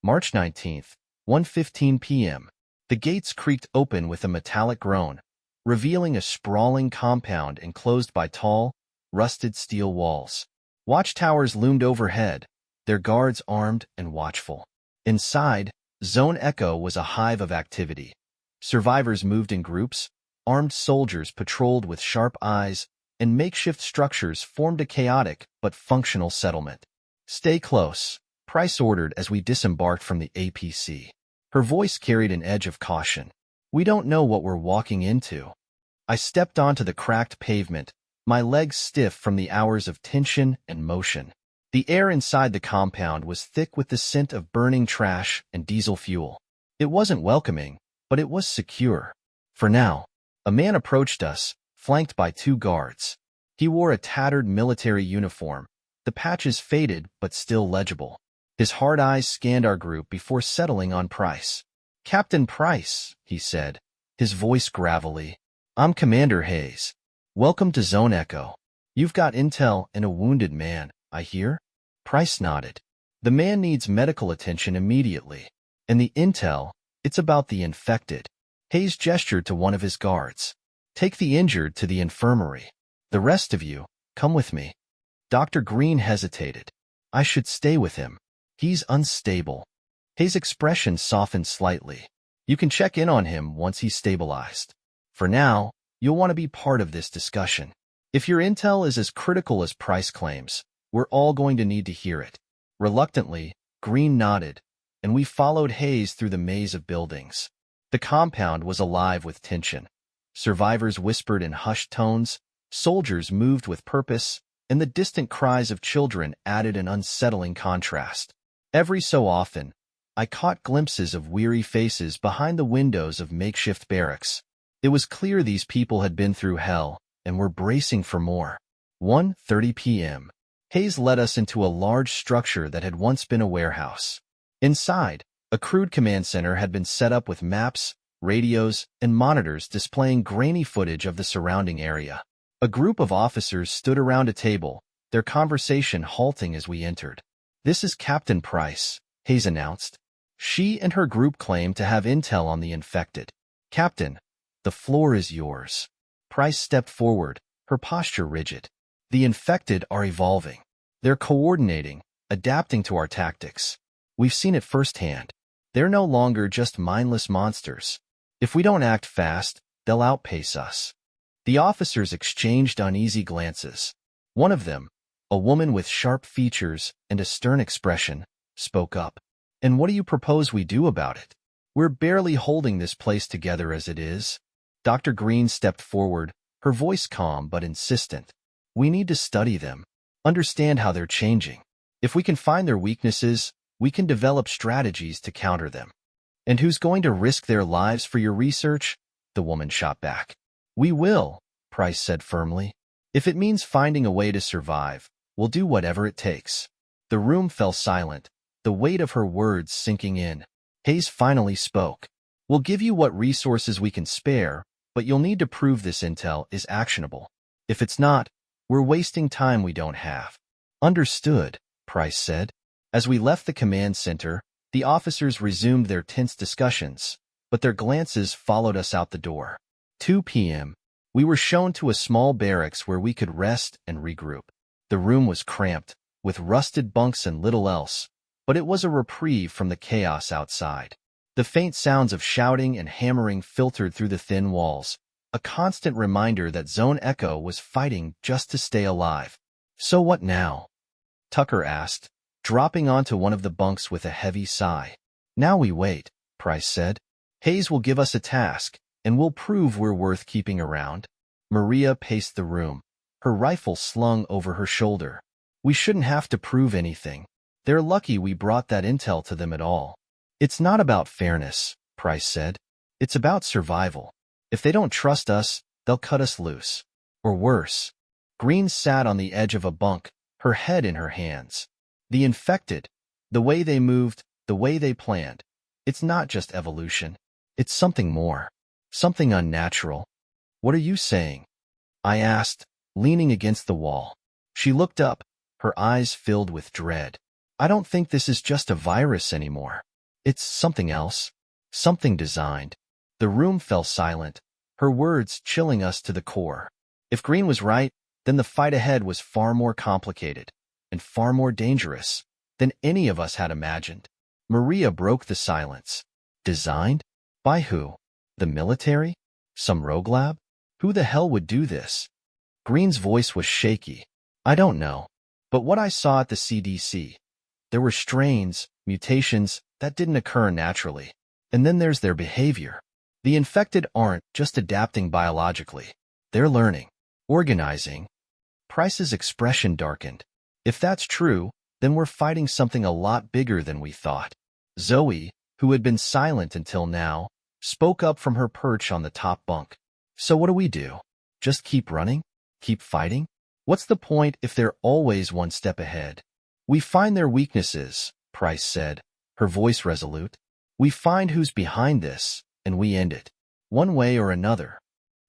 March 19th, 1:15 p.m. The gates creaked open with a metallic groan, revealing a sprawling compound enclosed by tall, rusted steel walls. Watchtowers loomed overhead, their guards armed and watchful. Inside, Zone Echo was a hive of activity. Survivors moved in groups, armed soldiers patrolled with sharp eyes, and makeshift structures formed a chaotic but functional settlement. "Stay close," Price ordered as we disembarked from the APC. Her voice carried an edge of caution. "We don't know what we're walking into." I stepped onto the cracked pavement, my legs stiff from the hours of tension and motion. The air inside the compound was thick with the scent of burning trash and diesel fuel. It wasn't welcoming, but it was secure. For now. A man approached us, flanked by two guards. He wore a tattered military uniform, the patches faded but still legible. His hard eyes scanned our group before settling on Price. "Captain Price," he said, his voice gravelly. "I'm Commander Hayes. Welcome to Zone Echo. You've got intel and a wounded man, I hear?" Price nodded. "The man needs medical attention immediately. And the intel, it's about the infected." Hayes gestured to one of his guards. "Take the injured to the infirmary. The rest of you, come with me." Dr. Green hesitated. "I should stay with him. He's unstable." Hayes' expression softened slightly. "You can check in on him once he's stabilized. For now, you'll want to be part of this discussion. If your intel is as critical as Price claims, we're all going to need to hear it." Reluctantly, Green nodded, and we followed Hayes through the maze of buildings. The compound was alive with tension. Survivors whispered in hushed tones, soldiers moved with purpose, and the distant cries of children added an unsettling contrast. Every so often, I caught glimpses of weary faces behind the windows of makeshift barracks. It was clear these people had been through hell and were bracing for more. 1:30 p.m. Hayes led us into a large structure that had once been a warehouse. Inside, a crude command center had been set up with maps, radios, and monitors displaying grainy footage of the surrounding area. A group of officers stood around a table, their conversation halting as we entered. "This is Captain Price," Hayes announced. "She and her group claim to have intel on the infected. Captain, the floor is yours." Price stepped forward, her posture rigid. "The infected are evolving. They're coordinating, adapting to our tactics. We've seen it firsthand. They're no longer just mindless monsters. If we don't act fast, they'll outpace us." The officers exchanged uneasy glances. One of them, a woman with sharp features and a stern expression, spoke up. "And what do you propose we do about it? We're barely holding this place together as it is." Dr. Green stepped forward, her voice calm but insistent. "We need to study them, understand how they're changing. If we can find their weaknesses, we can develop strategies to counter them." "And who's going to risk their lives for your research?" the woman shot back. "We will," Price said firmly. "If it means finding a way to survive, we'll do whatever it takes." The room fell silent, the weight of her words sinking in. Hayes finally spoke. "We'll give you what resources we can spare, but you'll need to prove this intel is actionable. If it's not, we're wasting time we don't have." "Understood," Price said. As we left the command center, the officers resumed their tense discussions, but their glances followed us out the door. 2 p.m. We were shown to a small barracks where we could rest and regroup. The room was cramped, with rusted bunks and little else, but it was a reprieve from the chaos outside. The faint sounds of shouting and hammering filtered through the thin walls, a constant reminder that Zone Echo was fighting just to stay alive. "So what now?" Tucker asked, dropping onto one of the bunks with a heavy sigh. "Now we wait," Price said. "Hayes will give us a task, and we'll prove we're worth keeping around." Maria paced the room, her rifle slung over her shoulder. "We shouldn't have to prove anything. They're lucky we brought that intel to them at all." "It's not about fairness," Price said. "It's about survival. If they don't trust us, they'll cut us loose. Or worse." Green sat on the edge of a bunk, her head in her hands. "The infected, the way they moved, the way they planned. It's not just evolution. It's something more. Something unnatural." "What are you saying?" I asked, leaning against the wall. She looked up, her eyes filled with dread. "I don't think this is just a virus anymore. It's something else. Something designed. The room fell silent, her words chilling us to the core. If Green was right, then the fight ahead was far more complicated and far more dangerous than any of us had imagined. Maria broke the silence. Designed? By who? The military? Some rogue lab? Who the hell would do this? Green's voice was shaky. I don't know. But what I saw at the CDC, there were strains, mutations, that didn't occur naturally. And then there's their behavior. The infected aren't just adapting biologically. They're learning, organizing. Price's expression darkened. If that's true, then we're fighting something a lot bigger than we thought. Zoe, who had been silent until now, spoke up from her perch on the top bunk. So what do we do? Just keep running? Keep fighting? What's the point if they're always one step ahead? We find their weaknesses, Price said, her voice resolute. We find who's behind this, and we end it. One way or another.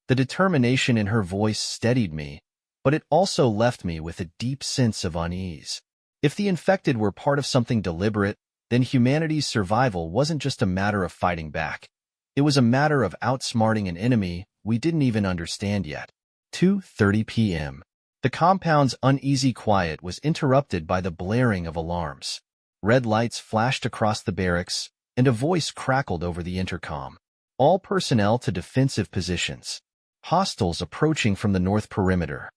The determination in her voice steadied me, but it also left me with a deep sense of unease. If the infected were part of something deliberate, then humanity's survival wasn't just a matter of fighting back. It was a matter of outsmarting an enemy we didn't even understand yet. 2:30 p.m. The compound's uneasy quiet was interrupted by the blaring of alarms. Red lights flashed across the barracks, and a voice crackled over the intercom. All personnel to defensive positions. Hostiles approaching from the north perimeter.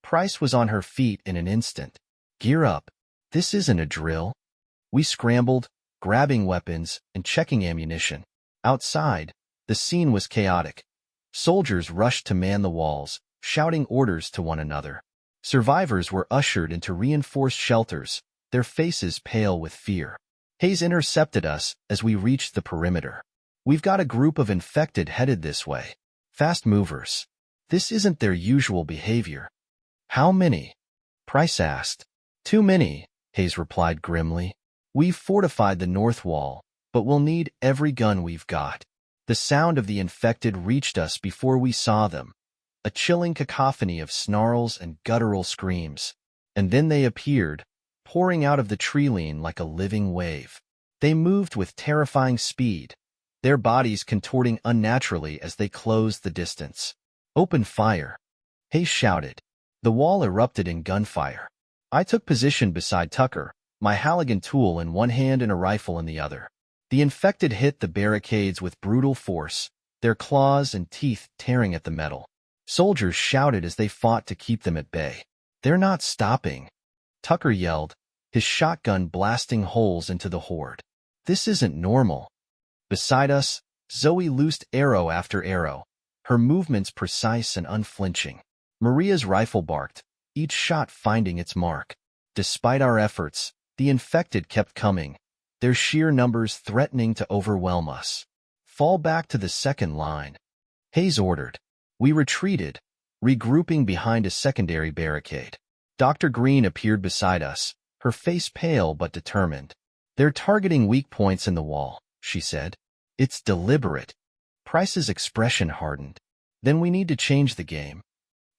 Price was on her feet in an instant. Gear up. This isn't a drill. We scrambled, grabbing weapons and checking ammunition. Outside, the scene was chaotic. Soldiers rushed to man the walls, shouting orders to one another. Survivors were ushered into reinforced shelters, their faces pale with fear. Hayes intercepted us as we reached the perimeter. We've got a group of infected headed this way. Fast movers. This isn't their usual behavior. How many? Price asked. Too many, Hayes replied grimly. We've fortified the north wall, but we'll need every gun we've got. The sound of the infected reached us before we saw them, a chilling cacophony of snarls and guttural screams. And then they appeared, pouring out of the tree line like a living wave. They moved with terrifying speed, their bodies contorting unnaturally as they closed the distance. Open fire, Hayes shouted. The wall erupted in gunfire. I took position beside Tucker, my Halligan tool in one hand and a rifle in the other. The infected hit the barricades with brutal force, their claws and teeth tearing at the metal. Soldiers shouted as they fought to keep them at bay. They're not stopping, Tucker yelled, his shotgun blasting holes into the horde. This isn't normal. Beside us, Zoe loosed arrow after arrow, her movements precise and unflinching. Maria's rifle barked, each shot finding its mark. Despite our efforts, the infected kept coming, their sheer numbers threatening to overwhelm us. Fall back to the second line, Hayes ordered. We retreated, regrouping behind a secondary barricade. Dr. Green appeared beside us, her face pale but determined. They're targeting weak points in the wall, she said. It's deliberate. Price's expression hardened. Then we need to change the game.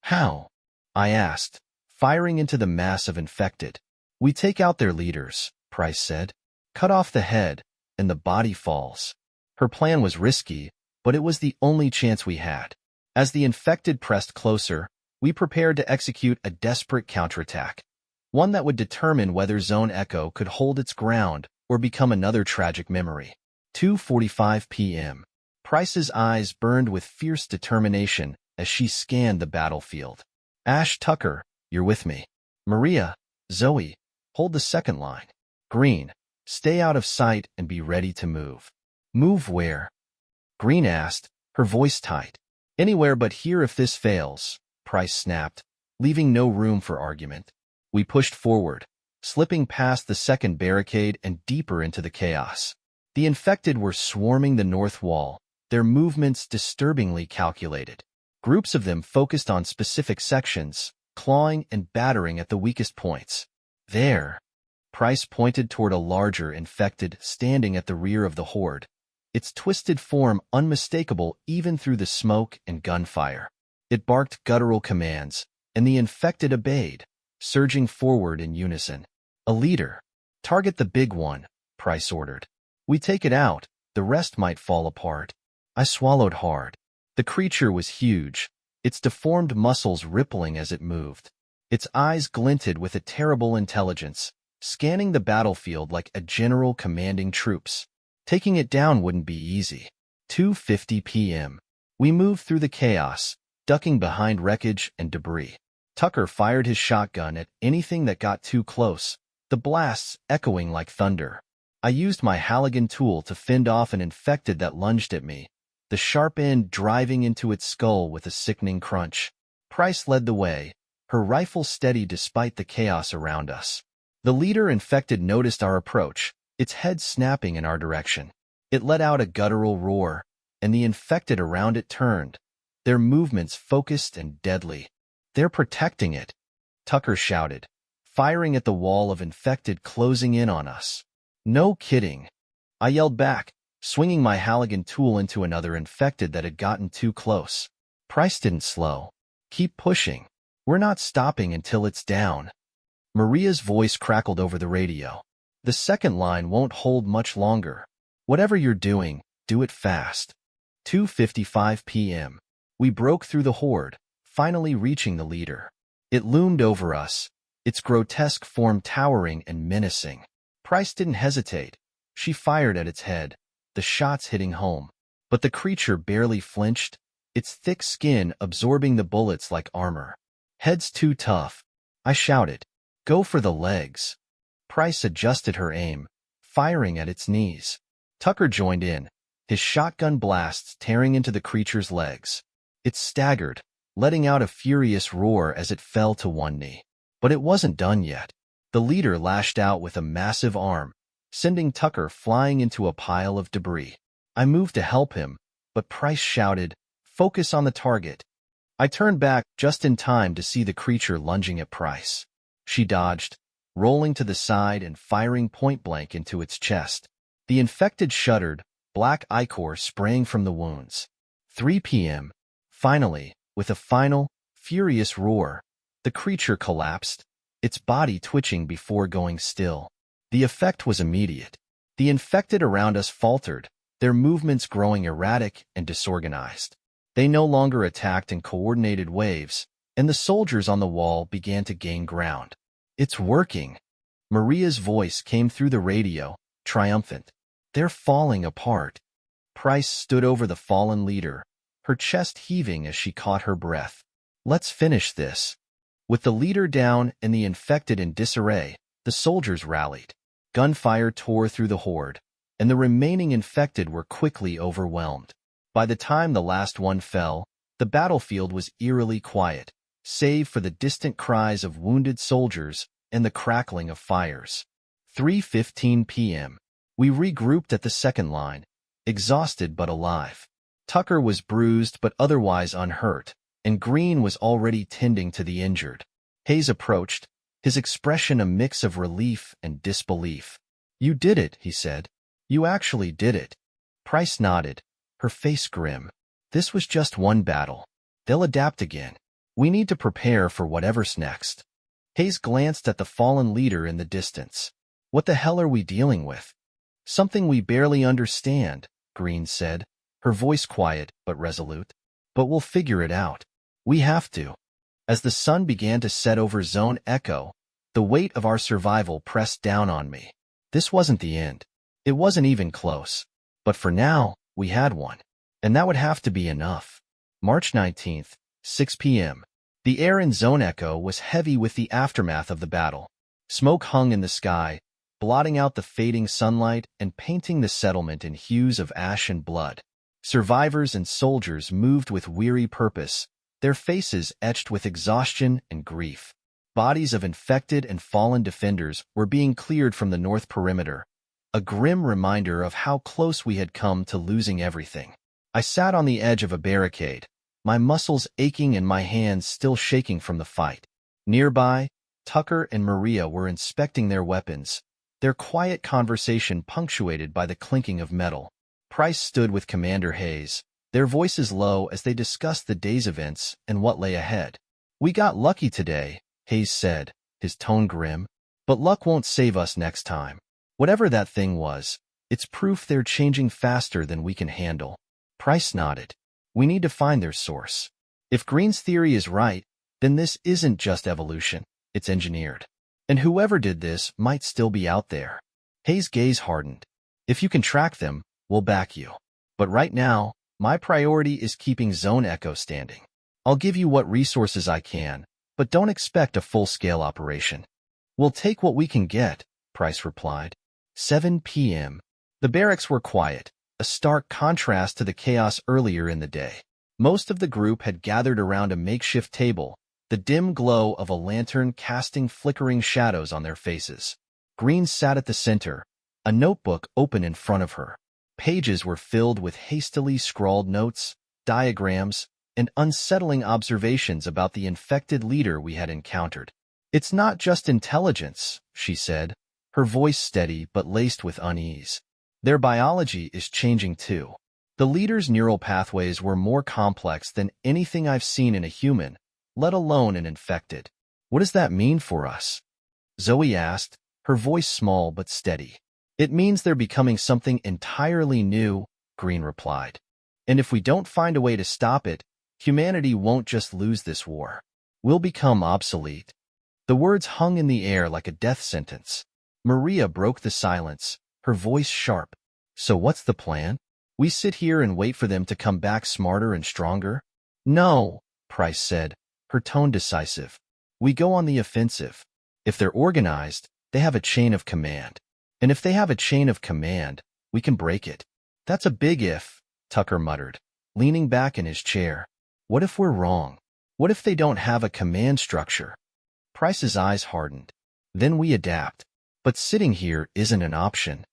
How? I asked, firing into the mass of infected. We take out their leaders, Price said. Cut off the head, and the body falls. Her plan was risky, but it was the only chance we had. As the infected pressed closer, we prepared to execute a desperate counterattack, one that would determine whether Zone Echo could hold its ground or become another tragic memory. 2:45 p.m. Price's eyes burned with fierce determination as she scanned the battlefield. Ash, Tucker, you're with me. Maria, Zoe, hold the second line. Green, stay out of sight and be ready to move. Move where? Green asked, her voice tight. Anywhere but here if this fails, Price snapped, leaving no room for argument. We pushed forward, slipping past the second barricade and deeper into the chaos. The infected were swarming the north wall, their movements disturbingly calculated. Groups of them focused on specific sections, clawing and battering at the weakest points. There, Price pointed toward a larger infected standing at the rear of the horde, its twisted form unmistakable even through the smoke and gunfire. It barked guttural commands, and the infected obeyed, surging forward in unison. A leader. Target the big one, Price ordered. We take it out, the rest might fall apart. I swallowed hard. The creature was huge, its deformed muscles rippling as it moved. Its eyes glinted with a terrible intelligence, scanning the battlefield like a general commanding troops. Taking it down wouldn't be easy. 2:50 p.m. We moved through the chaos, ducking behind wreckage and debris. Tucker fired his shotgun at anything that got too close, the blasts echoing like thunder. I used my Halligan tool to fend off an infected that lunged at me, the sharp end driving into its skull with a sickening crunch. Price led the way, her rifle steady despite the chaos around us. The leader infected noticed our approach, its head snapping in our direction. It let out a guttural roar, and the infected around it turned, their movements focused and deadly. "They're protecting it," Tucker shouted, firing at the wall of infected closing in on us. "No kidding," I yelled back, swinging my Halligan tool into another infected that had gotten too close. Price didn't slow. "Keep pushing. We're not stopping until it's down." Maria's voice crackled over the radio. "The second line won't hold much longer. Whatever you're doing, do it fast." 2:55 p.m. We broke through the horde, finally reaching the leader. It loomed over us, its grotesque form towering and menacing. Price didn't hesitate. She fired at its head, the shots hitting home. But the creature barely flinched, its thick skin absorbing the bullets like armor. "Head's too tough," I shouted. "Go for the legs." Price adjusted her aim, firing at its knees. Tucker joined in, his shotgun blasts tearing into the creature's legs. It staggered, letting out a furious roar as it fell to one knee. But it wasn't done yet. The leader lashed out with a massive arm, sending Tucker flying into a pile of debris. I moved to help him, but Price shouted, "Focus on the target." I turned back just in time to see the creature lunging at Price. She dodged, rolling to the side and firing point-blank into its chest. The infected shuddered, black ichor spraying from the wounds. 3 p.m. Finally, with a final, furious roar, the creature collapsed, its body twitching before going still. The effect was immediate. The infected around us faltered, their movements growing erratic and disorganized. They no longer attacked in coordinated waves, and the soldiers on the wall began to gain ground. "It's working." Maria's voice came through the radio, triumphant. "They're falling apart." Price stood over the fallen leader, her chest heaving as she caught her breath. "Let's finish this." With the leader down and the infected in disarray, the soldiers rallied. Gunfire tore through the horde, and the remaining infected were quickly overwhelmed. By the time the last one fell, the battlefield was eerily quiet, save for the distant cries of wounded soldiers and the crackling of fires. 3:15 p.m. We regrouped at the second line, exhausted but alive. Tucker was bruised but otherwise unhurt, and Green was already tending to the injured. Hayes approached, his expression a mix of relief and disbelief. "You did it," he said. "You actually did it." Price nodded, her face grim. "This was just one battle. They'll adapt again. We need to prepare for whatever's next." Hayes glanced at the fallen leader in the distance. "What the hell are we dealing with?" "Something we barely understand," Green said, her voice quiet but resolute. "But we'll figure it out. We have to." As the sun began to set over Zone Echo, the weight of our survival pressed down on me. This wasn't the end. It wasn't even close. But for now, we had one. And that would have to be enough. March 19th, 6 p.m. The air in Zone Echo was heavy with the aftermath of the battle. Smoke hung in the sky, blotting out the fading sunlight and painting the settlement in hues of ash and blood. Survivors and soldiers moved with weary purpose, their faces etched with exhaustion and grief. Bodies of infected and fallen defenders were being cleared from the north perimeter, a grim reminder of how close we had come to losing everything. I sat on the edge of a barricade, my muscles aching and my hands still shaking from the fight. Nearby, Tucker and Maria were inspecting their weapons, their quiet conversation punctuated by the clinking of metal. Price stood with Commander Hayes, their voices low as they discussed the day's events and what lay ahead. "We got lucky today," Hayes said, his tone grim, "but luck won't save us next time. Whatever that thing was, It's proof they're changing faster than we can handle. Price nodded. We need to find their source. If Green's theory is right, then this isn't just evolution, it's engineered. And whoever did this might still be out there. Hayes' gaze hardened. If you can track them, we'll back you. But right now, my priority is keeping Zone Echo standing. I'll give you what resources I can, but don't expect a full-scale operation. We'll take what we can get, Price replied. 7 p.m. The barracks were quiet, a stark contrast to the chaos earlier in the day. Most of the group had gathered around a makeshift table, the dim glow of a lantern casting flickering shadows on their faces. Green sat at the center, a notebook open in front of her. Pages were filled with hastily scrawled notes, diagrams, and unsettling observations about the infected leader we had encountered. It's not just intelligence, she said, her voice steady but laced with unease. Their biology is changing too. The leader's neural pathways were more complex than anything I've seen in a human, let alone an infected. What does that mean for us? Zoe asked, her voice small but steady. It means they're becoming something entirely new, Green replied. And if we don't find a way to stop it, humanity won't just lose this war. We'll become obsolete. The words hung in the air like a death sentence. Maria broke the silence, her voice sharp. So what's the plan? We sit here and wait for them to come back smarter and stronger? No, Price said, her tone decisive. We go on the offensive. If they're organized, they have a chain of command. And if they have a chain of command, we can break it. That's a big if, Tucker muttered, leaning back in his chair. What if we're wrong? What if they don't have a command structure? Price's eyes hardened. Then we adapt. But sitting here isn't an option.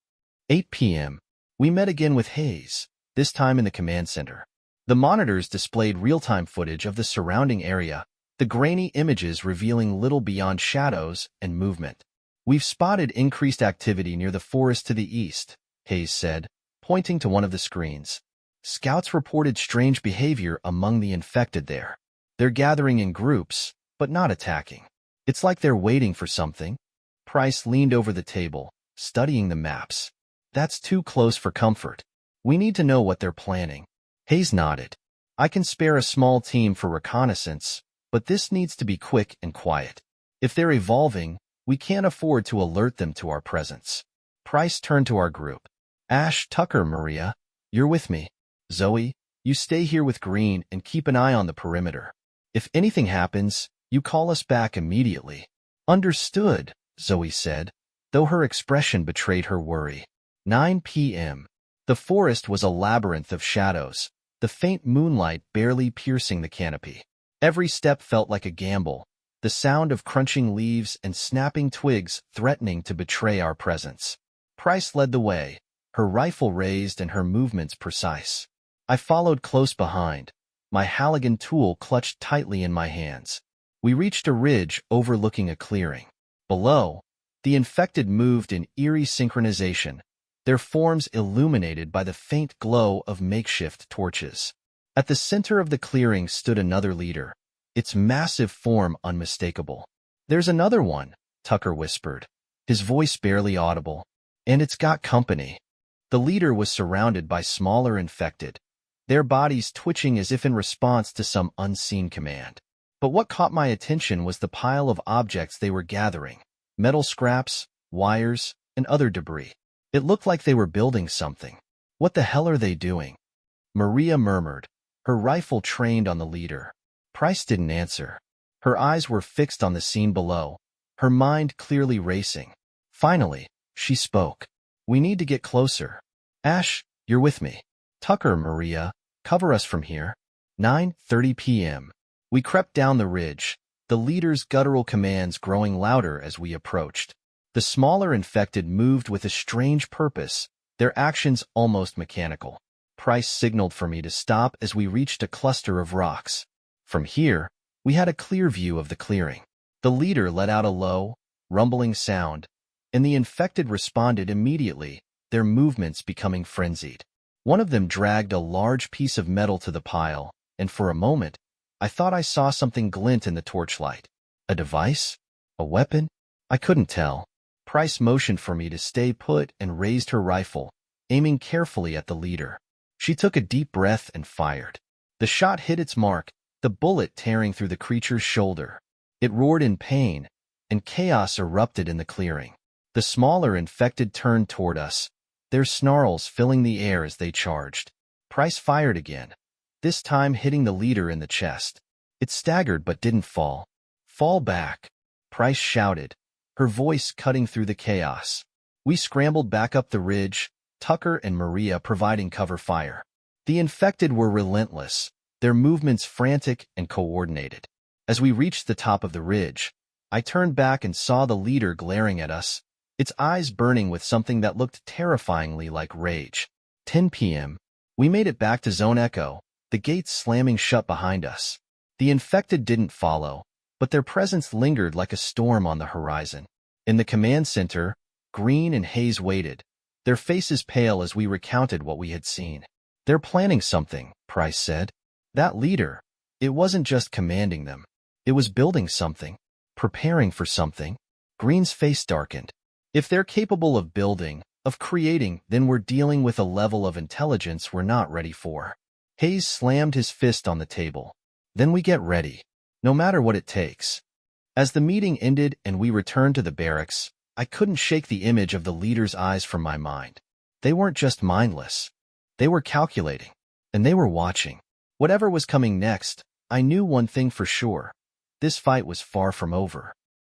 8 p.m. We met again with Hayes, this time in the command center. The monitors displayed real-time footage of the surrounding area, the grainy images revealing little beyond shadows and movement. We've spotted increased activity near the forest to the east, Hayes said, pointing to one of the screens. Scouts reported strange behavior among the infected there. They're gathering in groups, but not attacking. It's like they're waiting for something. Price leaned over the table, studying the maps. That's too close for comfort. We need to know what they're planning. Hayes nodded. I can spare a small team for reconnaissance, but this needs to be quick and quiet. If they're evolving, we can't afford to alert them to our presence. Price turned to our group. Ash, Tucker, Maria, you're with me. Zoe, you stay here with Green and keep an eye on the perimeter. If anything happens, you call us back immediately. Understood, Zoe said, though her expression betrayed her worry. 9 p.m. The forest was a labyrinth of shadows, the faint moonlight barely piercing the canopy. Every step felt like a gamble, the sound of crunching leaves and snapping twigs threatening to betray our presence. Price led the way, her rifle raised and her movements precise. I followed close behind, my Halligan tool clutched tightly in my hands. We reached a ridge overlooking a clearing. Below, the infected moved in eerie synchronization, their forms illuminated by the faint glow of makeshift torches. At the center of the clearing stood another leader, its massive form unmistakable. There's another one, Tucker whispered, his voice barely audible. And it's got company. The leader was surrounded by smaller infected, their bodies twitching as if in response to some unseen command. But what caught my attention was the pile of objects they were gathering, metal scraps, wires, and other debris. It looked like they were building something. What the hell are they doing? Maria murmured, her rifle trained on the leader. Price didn't answer. Her eyes were fixed on the scene below, her mind clearly racing. Finally, she spoke. We need to get closer. Ash, you're with me. Tucker, Maria, cover us from here. 9:30 p.m. We crept down the ridge, the leader's guttural commands growing louder as we approached. The smaller infected moved with a strange purpose, their actions almost mechanical. Price signaled for me to stop as we reached a cluster of rocks. From here, we had a clear view of the clearing. The leader let out a low, rumbling sound, and the infected responded immediately, their movements becoming frenzied. One of them dragged a large piece of metal to the pile, and for a moment, I thought I saw something glint in the torchlight. A device? A weapon? I couldn't tell. Price motioned for me to stay put and raised her rifle, aiming carefully at the leader. She took a deep breath and fired. The shot hit its mark, the bullet tearing through the creature's shoulder. It roared in pain, and chaos erupted in the clearing. The smaller infected turned toward us, their snarls filling the air as they charged. Price fired again, this time hitting the leader in the chest. It staggered but didn't fall. "Fall back," Price shouted, her voice cutting through the chaos. We scrambled back up the ridge, Tucker and Maria providing cover fire. The infected were relentless, their movements frantic and coordinated. As we reached the top of the ridge, I turned back and saw the leader glaring at us, its eyes burning with something that looked terrifyingly like rage. 10 p.m. We made it back to Zone Echo, the gates slamming shut behind us. The infected didn't follow, but their presence lingered like a storm on the horizon. In the command center, Green and Hayes waited, their faces pale as we recounted what we had seen. "They're planning something," Price said. "That leader, it wasn't just commanding them. It was building something, preparing for something." Green's face darkened. "If they're capable of building, of creating, then we're dealing with a level of intelligence we're not ready for." Hayes slammed his fist on the table. "Then we get ready, no matter what it takes." As the meeting ended and we returned to the barracks, I couldn't shake the image of the leader's eyes from my mind. They weren't just mindless. They were calculating, and they were watching. Whatever was coming next, I knew one thing for sure. This fight was far from over.